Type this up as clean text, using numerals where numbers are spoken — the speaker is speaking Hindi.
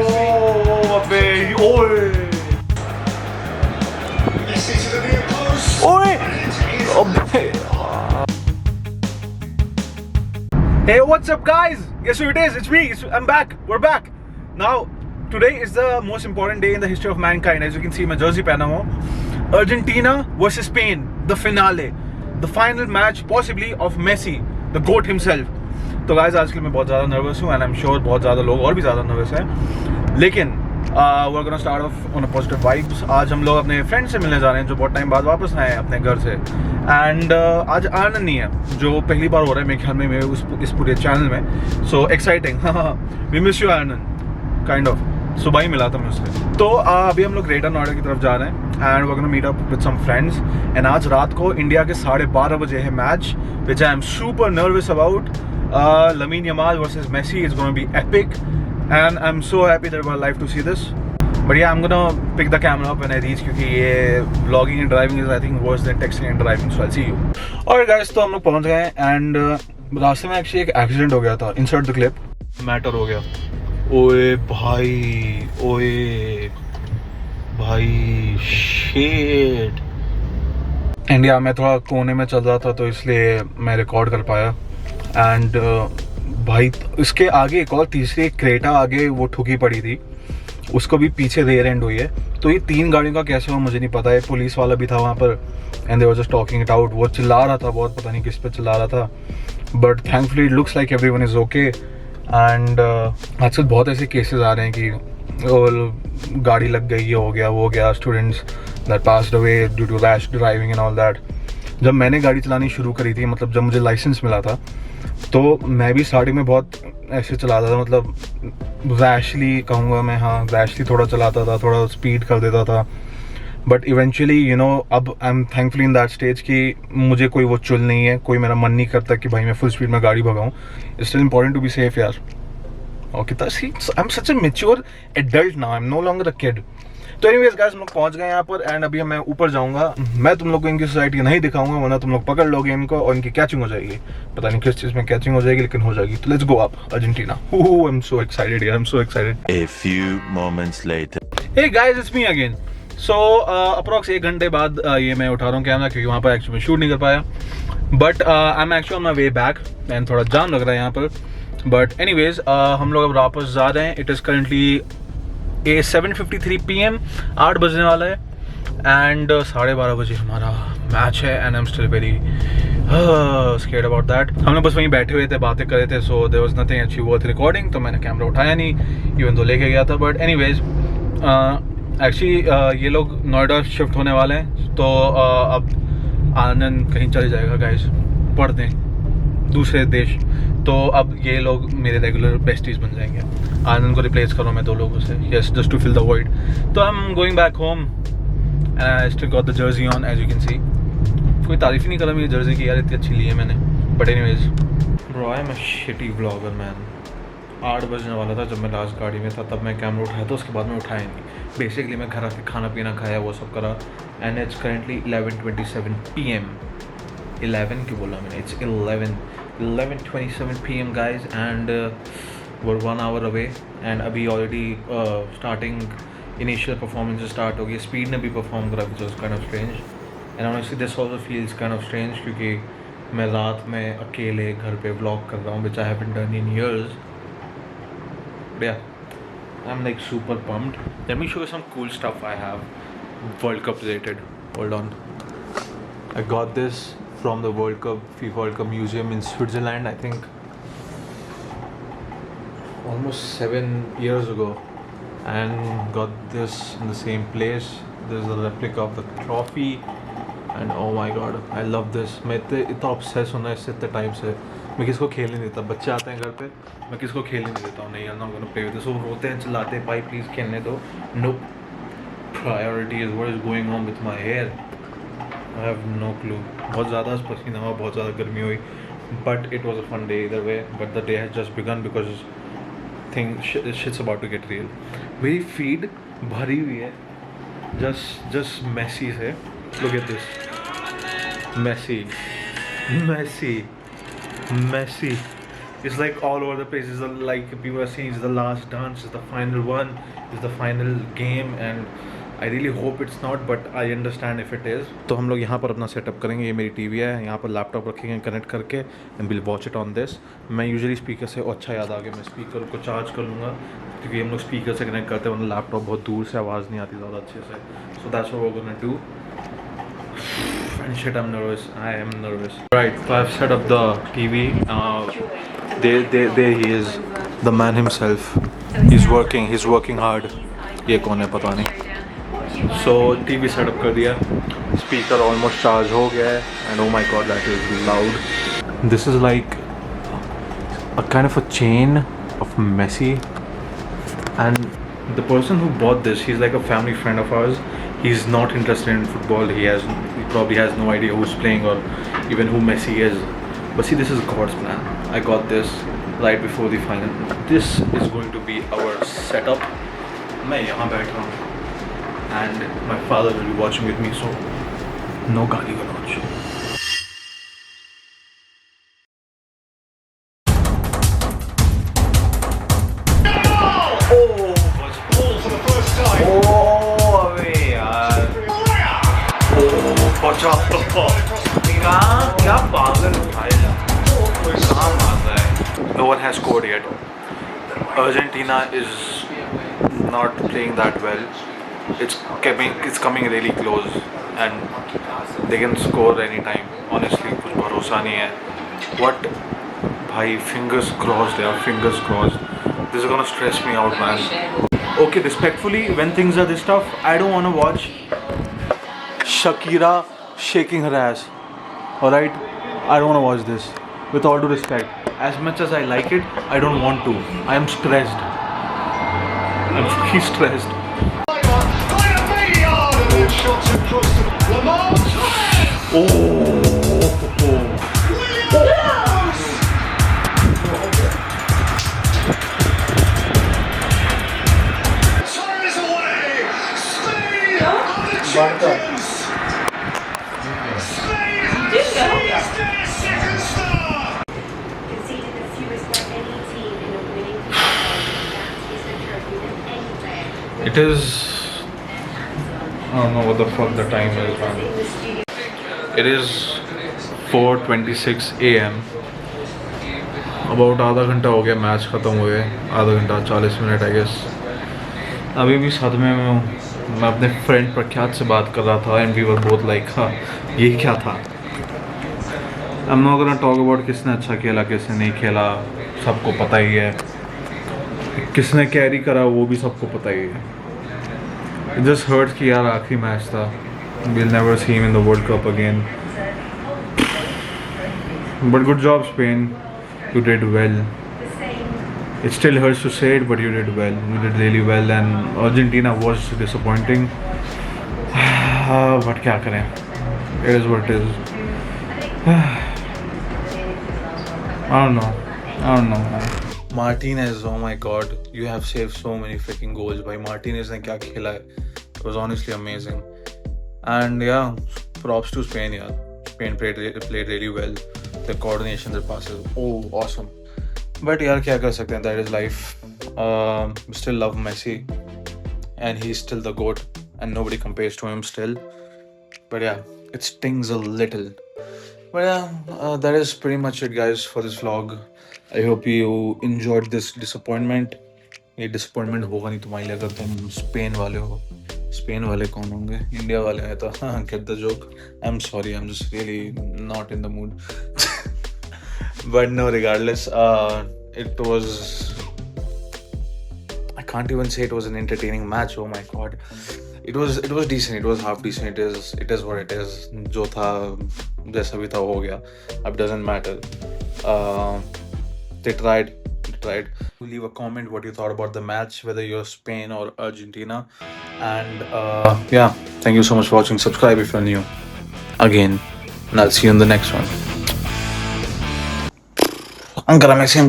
अबे ओए ओए अबे Hey, what's up, guys? Guess who it is? It's me. I'm back. We're back. Now, today is the most important day in the history of mankind. As you can see, my jersey pehna hua. Argentina versus Spain, the finale, the final match, possibly of Messi, the GOAT himself. तो guys, आज के लिए मैं बहुत ज़्यादा नर्वस हूँ and I'm sure बहुत ज़्यादा लोग और भी ज़्यादा नर्वस हैं. लेकिन we're gonna start off on a positive vibes. आज हम लोग अपने फ्रेंड से मिलने जा रहे हैं जो बहुत टाइम बाद वापस आए हैं अपने घर से. एंड आज आनंद नहीं है जो पहली बार हो रहा है मेरे ख्याल में मेरे इस पूरे चैनल में. So exciting. We miss you Anand kind of. सुबह ही मिला था मैं उससे. तो अभी हम लोग ग्रेटर नोएडा की तरफ जा रहे हैं and we're gonna meet up with some friends. And आज रात को इंडिया के 12:30 बजे है match which I am super nervous about. Lamine Yamal versus Messi is going to be epic and I'm so happy that we're alive to see this. But yeah, I'm gonna pick the camera up when I reach क्योंकि ये vlogging and driving is I think worse than texting and driving, so I'll see you. Alright guys, तो हम लोग पहुंच गए एंड रास्ते में एक्चुअली एक एक्सीडेंट हो गया था. Insert the clip. मैटर हो गया. ओए भाई शिट. इंडिया में थोड़ा कोने में चल रहा था तो इसलिए मैं रिकॉर्ड कर पाया. एंड भाई इसके आगे एक और तीसरी क्रेटा आगे वो ठुकी पड़ी थी, उसको भी पीछे रेयर एंड हुई है. तो ये 3 गाड़ियों का कैसे हुआ मुझे नहीं पता है. पुलिस वाला भी था वहाँ पर and they were just talking it out. वो चिल्ला रहा था बहुत, पता नहीं किस पे चिल्ला रहा था. But thankfully it looks like everyone is okay. And आजकल बहुत ऐसे केसेस आ रहे हैं कि गाड़ी लग गई, ये हो गया वो हो गया. Students that passed away due to rash driving and all that. जब मैंने गाड़ी चलानी शुरू करी थी, मतलब जब मुझे लाइसेंस मिला था, तो मैं भी स्टार्टिंग में बहुत ऐसे चलाता था, मतलब रैशली कहूँगा मैं. हाँ, रैशली थोड़ा चलाता था, थोड़ा स्पीड कर देता था. बट इवेंचुअली यू नो अब I am thankfully in that stage कि मुझे कोई वो चुल नहीं है, कोई मेरा मन नहीं करता कि भाई मैं फुल स्पीड में गाड़ी भगाऊँ. It's still important to be safe यार. और कितना see I am such a mature adult now, I am no longer a kid. तो एनीवेज गाइस, हम लोग पहुंच गए यहाँ पर एंड अभी मैं ऊपर जाऊंगा. मैं तुम लोग को इनकी सोसाइटी नहीं दिखाऊंगा वरना तुम लोग पकड़ लोगे इनको और इनकी कैचिंग हो जाएगी. पता नहीं किस चीज में कैचिंग हो जाएगी लेकिन हो जाएगी. तो let's go up Argentina. I am so excited यार, I am so excited. A few moments later. Hey guys, it's me again. So approx 1 घंटे बाद ये मैं उठा रहा हूँ कैमरा क्योंकि वहाँ पर एक्चुअली मैं शूट नहीं कर पाया. But I am actually on my way back and थोड़ा जाम लग रहा है यहाँ पर. बट एनीवेज हम लोग अब वापस जा रहे हैं. It is currently 7:53 PM. 8 बजने वाला है एंड 12:30 बजे हमारा मैच है and I am still very scared about that. हम लोग बस वहीं बैठे हुए थे, बातें कर रहे थे. So there was nothing actually worth recording, तो मैंने कैमरा उठाया नहीं इवन तो लेके गया था. बट एनीवेज एक्चुअली ये लोग नोएडा शिफ्ट होने वाले हैं तो अब आनंद कहीं चले जाएगा गाइस पढ़ने दूसरे देश. तो अब ये लोग मेरे रेगुलर बेस्टीज बन जाएंगे. आनंद को रिप्लेस करो मैं 2 लोगों से. Yes, just to fill the void. तो I am going back home and I still got the jersey on as you can see. कोई तारीफ ही नहीं करा मेरी जर्सी की यार, इतनी अच्छी ली है मैंने. But anyways bro, I am a shitty vlogger man. 8 बजने वाला था जब मैं लास्ट गाड़ी में था, तब मैं कैमरा उठाया था. उसके बाद में उठाया नहीं. बेसिकली मैं घर आके खाना पीना खाया, वो सब करा. And it's currently 11:27 PM. 11 क्यों बोला मैंने? It's 11:27 PM guys and we're 1 hour away and अभी already starting initial performances start हो गई. स्पीड ने भी perform करा which was kind of strange and honestly this also feels kind of strange क्योंकि मैं रात में अकेले घर पे vlog कर रहा हूँ which I haven't done in years. But yeah, I'm like super pumped. Let me show you some cool stuff I have World Cup related. Hold on. I got this from the FIFA World Cup Museum in Switzerland, I think almost 7 years ago, and got this in the same place. There's a replica of the trophy and oh my god, I love this. मैं इतना obsessed होना इससे इतने टाइम से. मैं किसको खेल नहीं देता. बच्चे आते हैं घर पे, मैं किसको खेल नहीं देता हूँ. नहीं यार, I'm gonna play with this. वो रोते हैं, चिल्लाते हैं, भाई प्लीज़ खेलने दो. Nope. Priority is what is going on with my hair. I have no clue. बहुत ज़्यादा पसीना हुआ, बहुत ज़्यादा गर्मी हुई. But it was a fun day either way. But the day has just begun because shit's about to get real. मेरी feed भरी हुई है just Messi से. Look at this. Messi. It's like all over the place. It's like people are saying it's the last dance, it's the final one, it's the final game, and I really hope it's not, but I understand if it is. तो हम लोग यहाँ पर अपना सेटअप करेंगे. ये मेरी टीवी है, यहाँ पर लैपटॉप रखेंगे कनेक्ट करके, and will watch it on this. मैं यूजुअली स्पीकर से, अच्छा याद आ गया, मैं स्पीकर को चार्ज कर लूँगा क्योंकि हम लोग स्पीकर से कनेक्ट करते हैं, वरना लैपटॉप बहुत दूर से आवाज़ नहीं आती ज़्यादा अच्छे से. So that's what we gonna do. And shit, I'm nervous. I am nervous. Right, so I've set up the TV. There he is, the man himself. He's working hard. ये कौन है पता नहीं. So TV set up कर दिया. Speaker almost charge हो गया है. And oh my god, that is loud. This is like a kind of a chain of Messi. And the person who bought this, he's like a family friend of ours. He's not interested in football. He probably has no idea who's playing or even who Messi is. But see, this is God's plan. I got this right before the final. This is going to be our setup. मैं यहाँ बैठा हूँ and my father will be watching with me, so no गाली गलौज. क्या पागल भाई, कहाँ मार रहा है. No one has scored yet. Argentina is not playing that well. It's coming really close and they can score anytime. Honestly, कुछ भरोसा नहीं है. What? भाई, fingers crossed यार, fingers crossed. This is gonna stress me out, man. Okay, respectfully, when things are this tough, I don't wanna watch Shakira shaking her ass. Alright? I don't wanna watch this. With all due respect. As much as I like it, I don't want to. I am stressed. I'm really stressed. It is, I don't know what the fuck the time is, man. It is 4:26 AM. About आधा घंटा हो गया मैच ख़त्म हुए, आधा घंटा 40 मिनट आई गेस. अभी भी सदमे में हूँ. मैं अपने फ्रेंड प्रख्यात से बात कर रहा था and we were both like, हाँ ये क्या था. I'm not gonna talk about किसने अच्छा खेला किसने नहीं खेला, सबको पता ही है. किसने कैरी करा वो भी सबको पता ही है. It just hurts कि यार आखिरी मैच था. We'll never see him in the World Cup again. But good job Spain. You did well. It still hurts to say it, but you did well. You did really well, and Argentina was disappointing. But क्या करें? It is what it is. I don't know. Martinez, oh my god, you have saved so many freaking goals. By Martinez ने क्या खेला है? It was honestly amazing. And yeah, props to Spain. Yeah, Spain played really well. The coordination, the passes, oh awesome. But यार क्या कर सकते हैं? That is life. Still love Messi, and he's still the GOAT, and nobody compares to him still. But yeah, it stings a little. But yeah, that is pretty much it, guys, for this vlog. I hope you enjoyed this disappointment. ये disappointment होगा नहीं तुम्हारे लिए अगर तुम स्पेन वाले हो. स्पेन वाले कौन होंगे? इंडिया वाले हैं तो हाँ, get the joke. I'm sorry, I'm just really not in the mood. But no, regardless, it was, I can't even say it was an entertaining match. Oh my god, it was decent. It was half decent. It is what it is. जो था जैसा भी था हो गया. It doesn't matter. They tried. Leave a comment what you thought about the match, whether you're Spain or Argentina. And yeah, thank you so much for watching. Subscribe if you're new. Again, and I'll see you in the next one. Ankara Messi.